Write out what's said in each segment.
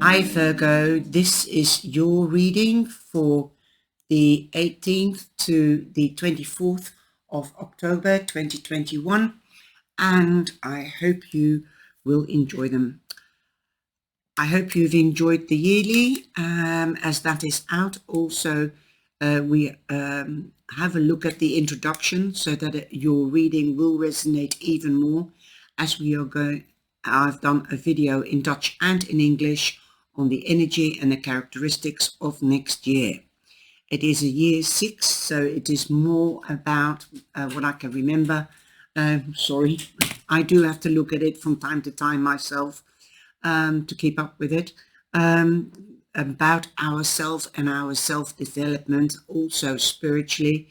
Hi Virgo, this is your reading for the 18th to the 24th of October 2021, and I hope you will enjoy them. I hope you've enjoyed the yearly as that is out. Also, we have a look at the introduction so that your reading will resonate even more as we are going. I've done a video in Dutch and in English on the energy and the characteristics of next year. It is a year 6, so it is more about what I can remember. Sorry, I do have to look at it from time to time myself to keep up with it. About ourselves and our self-development, also spiritually,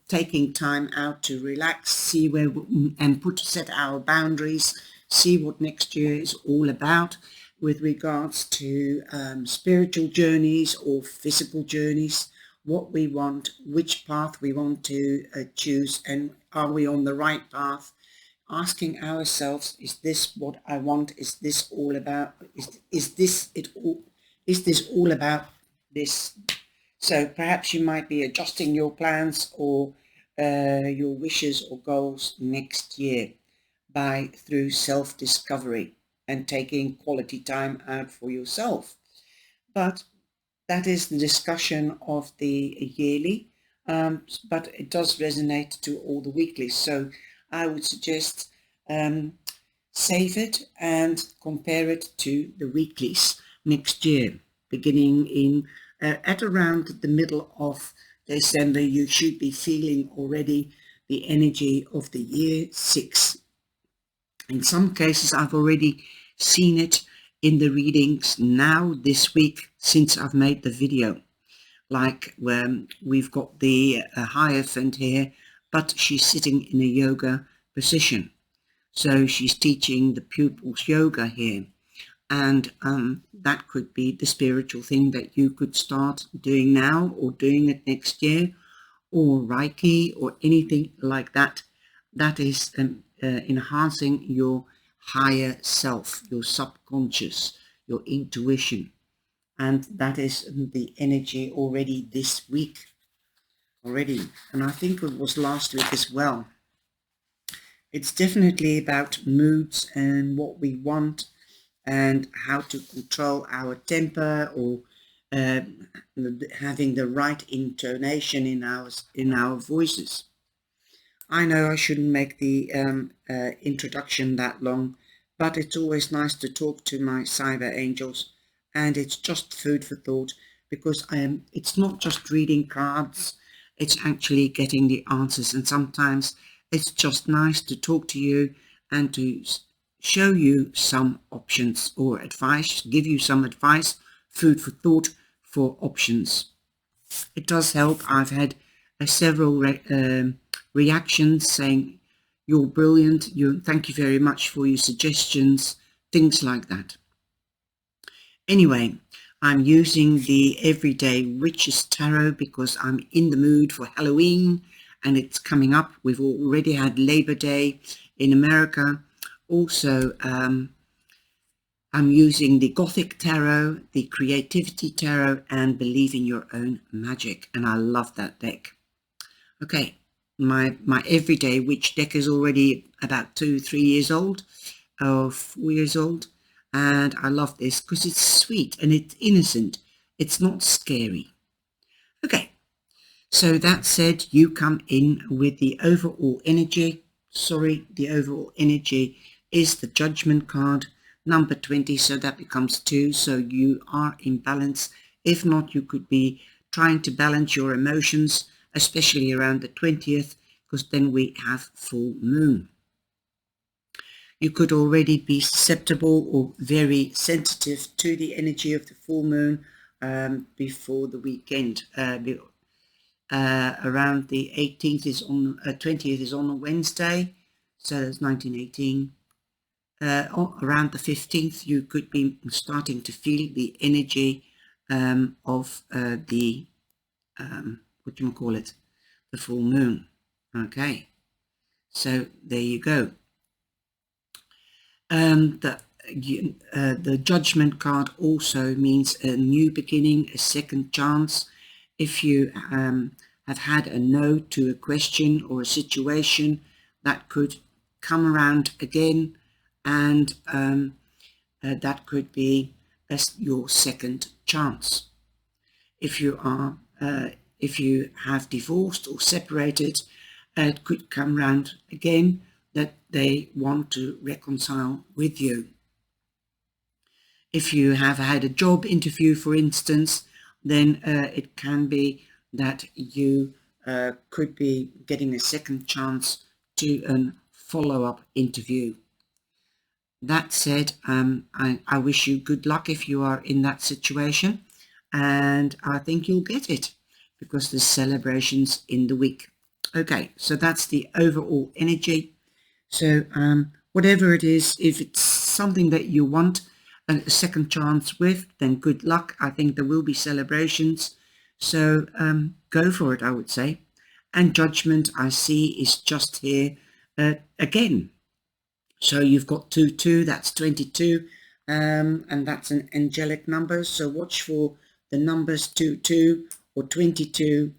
taking time out to relax, see where and set our boundaries, see what next year is all about with regards to spiritual journeys or physical journeys, what we want, which path we want to choose, and are we on the right path? Asking ourselves, is this what I want? Is this all about? Is this it all? Is this all about this? So perhaps you might be adjusting your plans or your wishes or goals next year through self-discovery and taking quality time out for yourself. But that is the discussion of the yearly, but it does resonate to all the weeklies. So I would suggest save it and compare it to the weeklies next year, beginning in at around the middle of December. You should be feeling already the energy of the year 6. In some cases, I've already seen it in the readings now this week since I've made the video. Like we've got the Hierophant here, but she's sitting in a yoga position. So she's teaching the pupils yoga here. And that could be the spiritual thing that you could start doing now or doing it next year, or Reiki or anything like that. That is enhancing your higher self, your subconscious, your intuition. And that is the energy already this week already. And I think it was last week as well. It's definitely about moods and what we want and how to control our temper, or having the right intonation in our voices. I know I shouldn't make the introduction that long, but it's always nice to talk to my cyber angels, and it's just food for thought, because it's not just reading cards, it's actually getting the answers, and sometimes it's just nice to talk to you and to show you some options or advice, give you some advice, food for thought for options. It does help. I've had several reactions saying, you're brilliant, thank you very much for your suggestions, things like that. Anyway, I'm using the Everyday Witches Tarot because I'm in the mood for Halloween and it's coming up. We've already had Labor Day in America. Also, I'm using the Gothic Tarot, the Creativity Tarot, and Believe in Your Own Magic, and I love that deck. Okay, my Everyday Witch deck is already about 2-3 years old, or 4 years old, and I love this because it's sweet and it's innocent. It's not scary. Okay, so that said, you come in with the overall energy. Sorry, the overall energy is the Judgment card, number 20, so that becomes 2, so you are in balance. If not, you could be trying to balance your emotions, especially around the 20th, because then we have full moon. You could already be susceptible or very sensitive to the energy of the full moon before the weekend. Around the 18th is on 20th is on a Wednesday, so that's 1918. Around the 15th, you could be starting to feel the energy of the the full moon. Okay, so there you go. the Judgment card also means a new beginning, a second chance. If you have had a no to a question or a situation, that could come around again, and that could be your second chance. If you have divorced or separated, it could come round again that they want to reconcile with you. If you have had a job interview, for instance, then it can be that you could be getting a second chance to a follow-up interview. That said, I wish you good luck if you are in that situation, and I think you'll get it because there's celebrations in the week. Okay, so that's the overall energy. So whatever it is, if it's something that you want a second chance with, then good luck. I think there will be celebrations. So go for it, I would say. And Judgment, I see, is just here again. So you've got 2, that's 22, and that's an angelic number. So watch for the numbers 2 or 22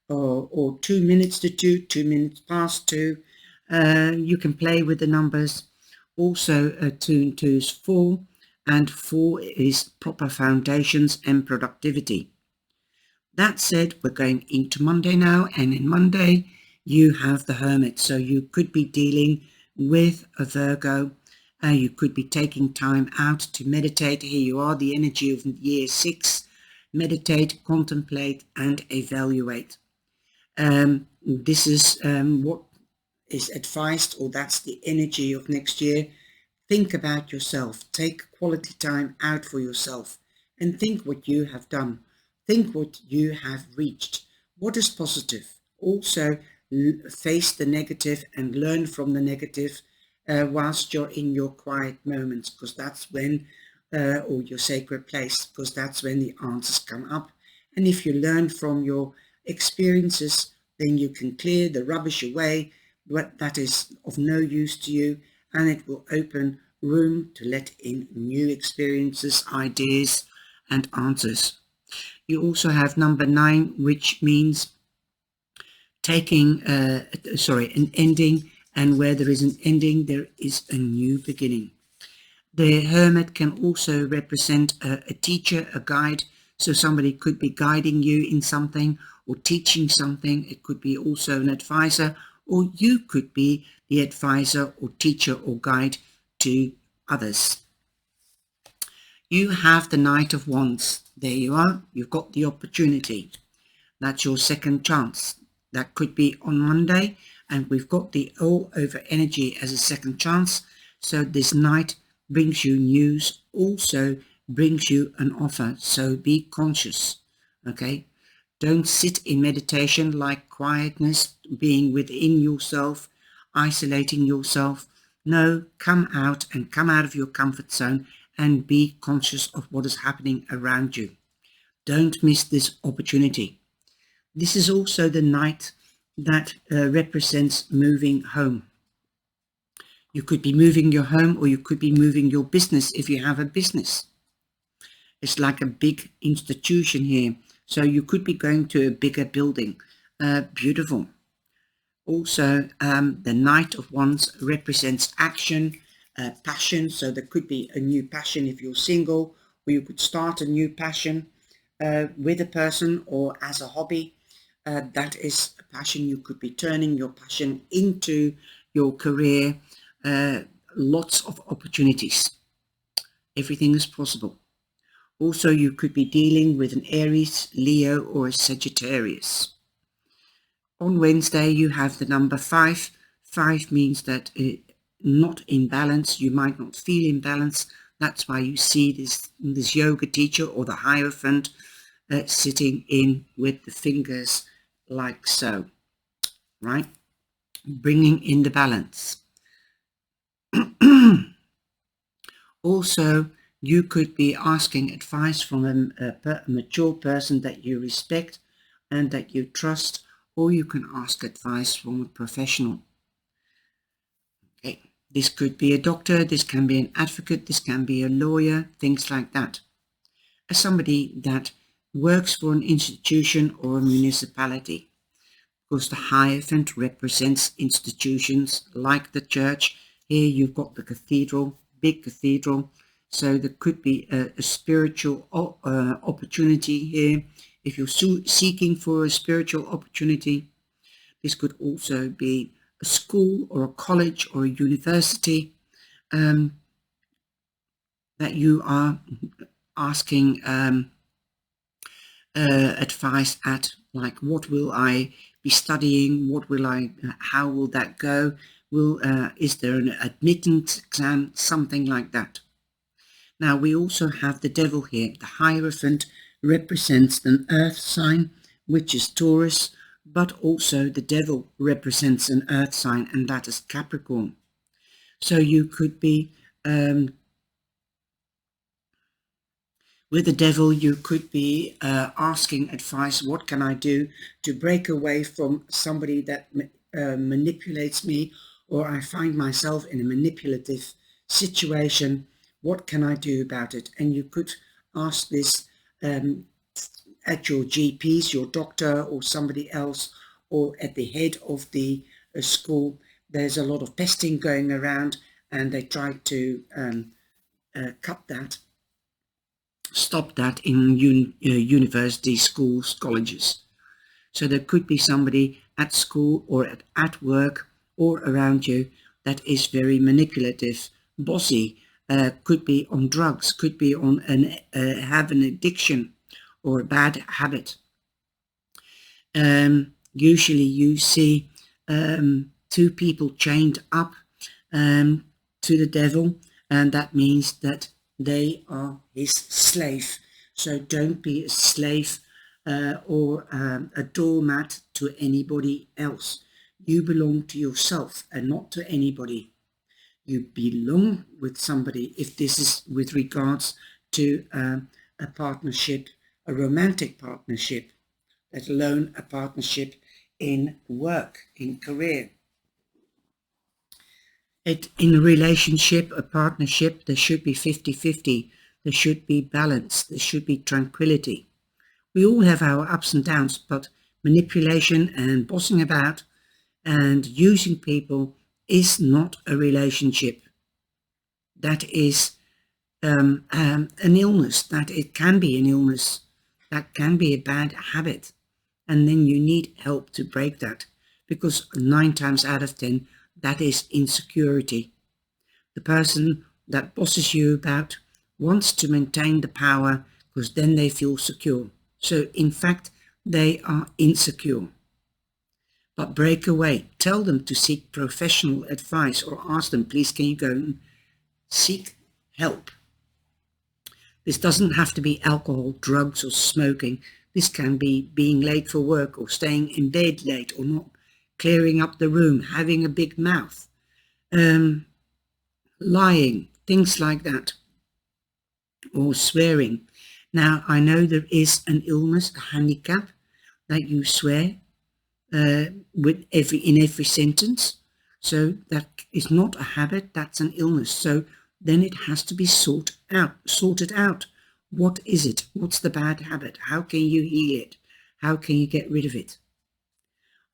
or 2 minutes to 2, 2 minutes past 2. You can play with the numbers. Also, 2 and 2 is 4, and 4 is proper foundations and productivity. That said, we're going into Monday now, and in Monday you have the Hermit. So you could be dealing with a Virgo. You could be taking time out to meditate. Here you are, the energy of year 6. Meditate, contemplate, and evaluate. This is what is advised, or that's the energy of next year. Think about yourself. Take quality time out for yourself and think what you have done. Think what you have reached. What is positive? Also, face the negative and learn from the negative whilst you're in your quiet moments, because that's when, or your sacred place, because that's when the answers come up. And if you learn from your experiences, then you can clear the rubbish away, what that is of no use to you, and it will open room to let in new experiences, ideas, and answers. You also have number 9, which means taking, an ending, and where there is an ending, there is a new beginning. The Hermit can also represent a teacher, a guide, so somebody could be guiding you in something or teaching something. It could be also an advisor, or you could be the advisor or teacher or guide to others. You have the Knight of Wands. There you are. You've got the opportunity. That's your second chance. That could be on Monday, and we've got the all over energy as a second chance. So this Knight brings you news, also brings you an offer. So be conscious, okay? Don't sit in meditation like quietness, being within yourself, isolating yourself. No, come out and come out of your comfort zone and be conscious of what is happening around you. Don't miss this opportunity. This is also the Knight that represents moving home. You could be moving your home, or you could be moving your business if you have a business. It's like a big institution here. So you could be going to a bigger building. Beautiful. Also, the Knight of Wands represents action, passion. So there could be a new passion if you're single, or you could start a new passion with a person or as a hobby. That is a passion. You could be turning your passion into your career. Lots of opportunities. Everything is possible. Also, you could be dealing with an Aries, Leo, or a Sagittarius. On Wednesday, you have the number 5. 5 means that not in balance. You might not feel in balance. That's why you see this yoga teacher or the Hierophant sitting in with the fingers like so, right? Bringing in the balance. Also, you could be asking advice from a mature person that you respect and that you trust, or you can ask advice from a professional. Okay, This could be a doctor, this can be an advocate, this can be a lawyer, things like that. As somebody that works for an institution or a municipality, because the Hierophant represents institutions like the church. Here you've got the cathedral, big cathedral. So there could be a spiritual opportunity here. If you're seeking for a spiritual opportunity, this could also be a school or a college or a university that you are asking advice at, like what will I be studying, how will that go, is there an admittance exam, something like that. Now we also have the devil here. The Hierophant represents an earth sign, which is Taurus, but also the devil represents an earth sign, and that is Capricorn. So you could be with the devil, you could be asking advice, what can I do to break away from somebody that manipulates me, or I find myself in a manipulative situation, what can I do about it? And you could ask this at your GPs, your doctor, or somebody else, or at the head of the school. There's a lot of pesting going around, and they try to stop that in universities, schools, colleges. So there could be somebody at school or at work or around you that is very manipulative, bossy, could be on drugs, could be on have an addiction or a bad habit. Usually you see two people chained up to the devil, and that means that they are his slave. So don't be a slave or a doormat to anybody else. You belong to yourself and not to anybody. You belong with somebody, if this is with regards to a partnership, a romantic partnership, let alone a partnership in work, in career. In a relationship, a partnership, there should be 50-50. There should be balance. There should be tranquility. We all have our ups and downs, but manipulation and bossing about and using people is not a relationship. That is an illness. That it can be an illness. That can be a bad habit. And then you need help to break that, because 9 times out of 10, that is insecurity. The person that bosses you about wants to maintain the power because then they feel secure. So in fact, they are insecure. But break away. Tell them to seek professional advice, or ask them, please can you go and seek help. This doesn't have to be alcohol, drugs or smoking. This can be being late for work, or staying in bed late, or not clearing up the room, having a big mouth, lying, things like that, or swearing. Now, I know there is an illness, a handicap, that you swear in every sentence. So that is not a habit, that's an illness. So then it has to be sorted out. What is it? What's the bad habit? How can you heal it? How can you get rid of it?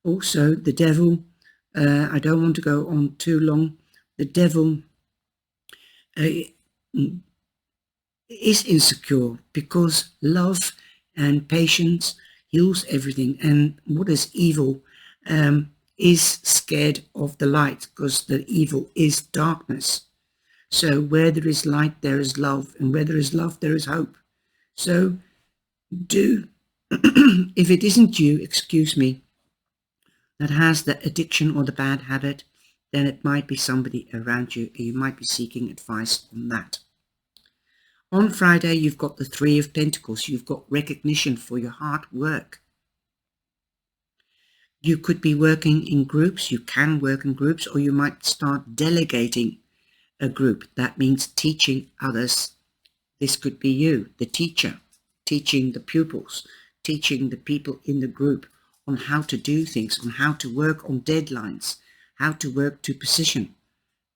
Also, the devil, I don't want to go on too long. The devil is insecure because love and patience heals everything. And what is evil is scared of the light, because the evil is darkness. So where there is light, there is love, and where there is love, there is hope. So if it isn't you, excuse me, that has the addiction or the bad habit, then it might be somebody around you, and you might be seeking advice on that. On Friday, you've got the 3 of Pentacles. You've got recognition for your hard work. You could be working in groups. You can work in groups, or you might start delegating a group. That means teaching others. This could be you, the teacher, teaching the pupils, teaching the people in the group on how to do things, on how to work on deadlines, how to work to precision.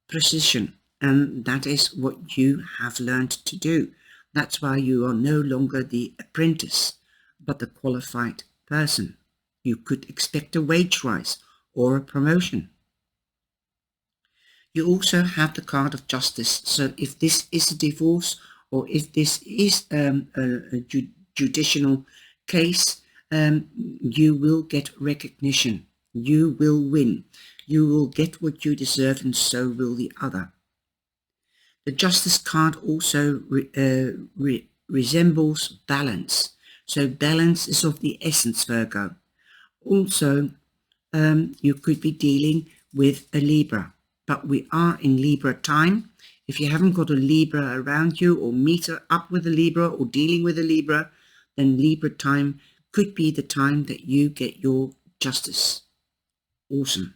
precision, and that is what you have learned to do. That's why you are no longer the apprentice, but the qualified person. You could expect a wage rise or a promotion. You also have the card of justice. So if this is a divorce, or if this is a judicial case, you will get recognition. You will win. You will get what you deserve, and so will the other. The justice card also resembles balance. So balance is of the essence, Virgo. Also, you could be dealing with a Libra, but we are in Libra time. If you haven't got a Libra around you, or meet up with a Libra, or dealing with a Libra, then Libra time could be the time that you get your justice. Awesome.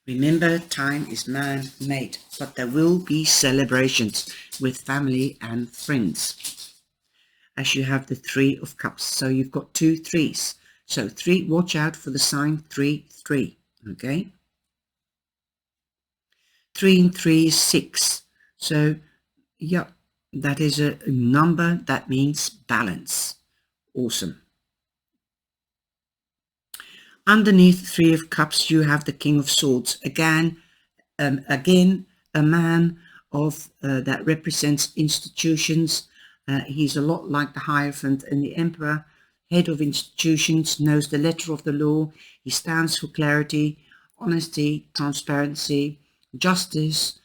Remember, time is man-made, but there will be celebrations with family and friends. As you have the Three of Cups, so you've got 2 3s. So 3, watch out for the sign 3 3. Okay, 3 and 3 is 6. So yeah, that is a number that means balance. Awesome. Underneath 3 of Cups, you have the King of Swords. Again, a man of that represents institutions. He's a lot like the Hierophant and the Emperor. Head of institutions, knows the letter of the law. He stands for clarity, honesty, transparency, justice,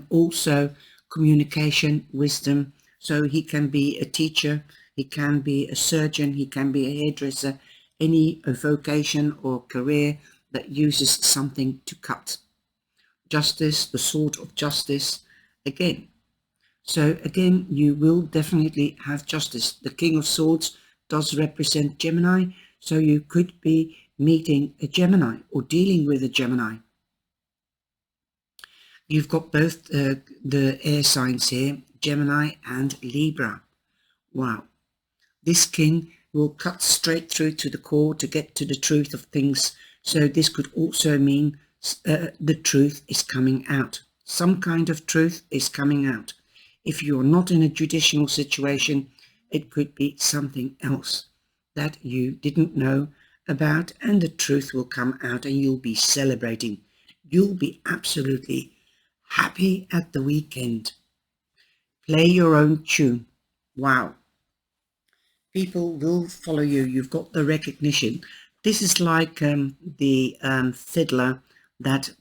also communication, wisdom. So he can be a teacher, he can be a surgeon, he can be a hairdresser, any vocation or career that uses something to cut. Justice, the sword of justice, again. So again, you will definitely have justice. The King of Swords does represent Gemini, so you could be meeting a Gemini or dealing with a Gemini. You've got both the air signs here, Gemini and Libra. Wow. This king will cut straight through to the core to get to the truth of things. So this could also mean the truth is coming out. Some kind of truth is coming out. If you're not in a judicial situation, it could be something else that you didn't know about, and the truth will come out and you'll be celebrating. You'll be absolutely happy at the weekend. Play your own tune. Wow. People will follow you. You've got the recognition. This is like the fiddler that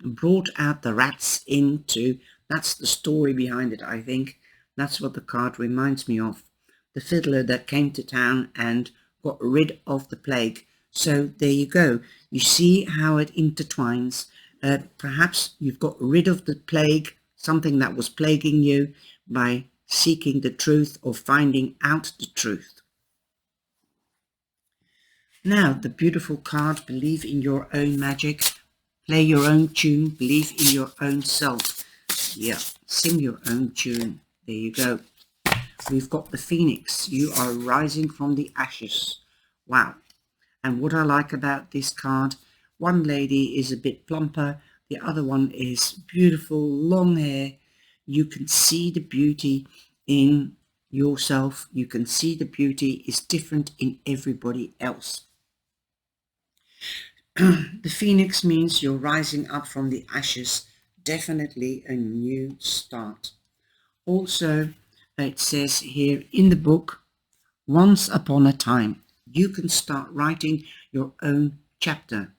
brought out the rats into, that's the story behind it, I think. That's what the card reminds me of. The fiddler that came to town and got rid of the plague. So there you go. You see how it intertwines. Perhaps you've got rid of the plague, something that was plaguing you, by seeking the truth or finding out the truth. Now, the beautiful card, believe in your own magic, play your own tune, believe in your own self. Yeah, sing your own tune. There you go. We've got the Phoenix. You are rising from the ashes. Wow. And what I like about this card, one lady is a bit plumper, the other one is beautiful, long hair. You can see the beauty in yourself. You can see the beauty is different in everybody else. The Phoenix means you're rising up from the ashes. Definitely a new start. Also, it says here in the book, once upon a time, you can start writing your own chapter,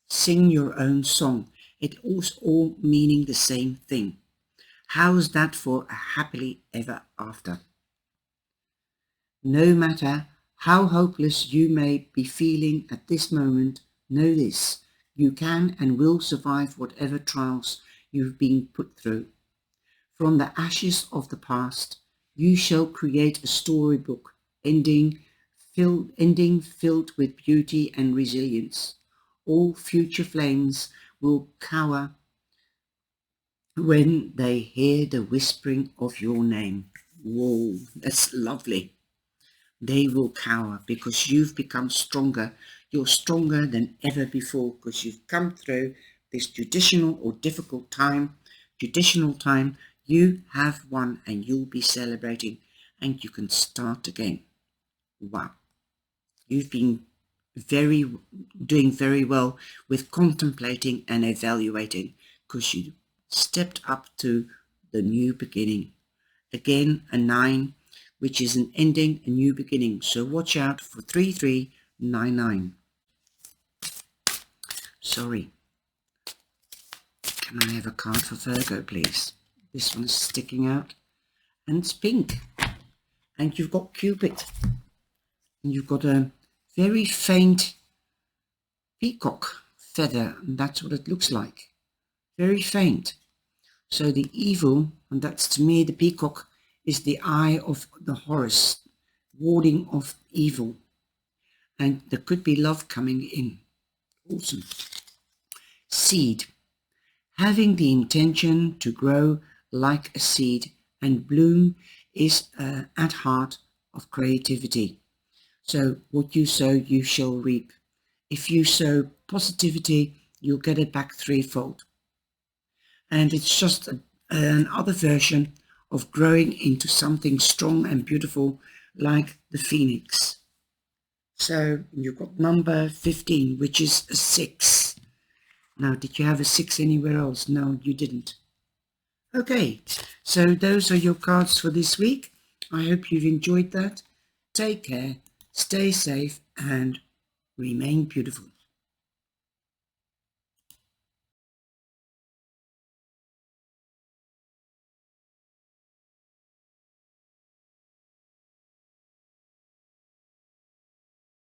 sing your own song. It was all meaning the same thing. How's that for a happily ever after? No matter how hopeless you may be feeling at this moment, know this: you can and will survive whatever trials you've been put through. From the ashes of the past, you shall create a storybook ending filled with beauty and resilience. All future flames will cower when they hear the whispering of your name. Whoa, that's lovely. They will cower because you've become stronger. You're stronger than ever before because you've come through this judicial or difficult time. Judicial time, you have won and you'll be celebrating and you can start again. Wow. You've been doing very well with contemplating and evaluating because you stepped up to the new beginning. Again, a 9, which is an ending, a new beginning. So watch out for 3399. Sorry. Can I have a card for Virgo, please? This one is sticking out and it's pink. And you've got Cupid. And you've got a very faint peacock feather, and that's what it looks like. Very faint. So the evil, and that's to me the peacock, is the eye of the Horus, warding off evil. And there could be love coming in. Awesome. Seed. Having the intention to grow like a seed and bloom is at heart of creativity. So what you sow, you shall reap. If you sow positivity, you'll get it back threefold. And it's just another version of growing into something strong and beautiful like the phoenix. So you've got number 15, which is a 6. Now, did you have a 6 anywhere else? No, you didn't. Okay, so those are your cards for this week. I hope you've enjoyed that. Take care, stay safe, and remain beautiful.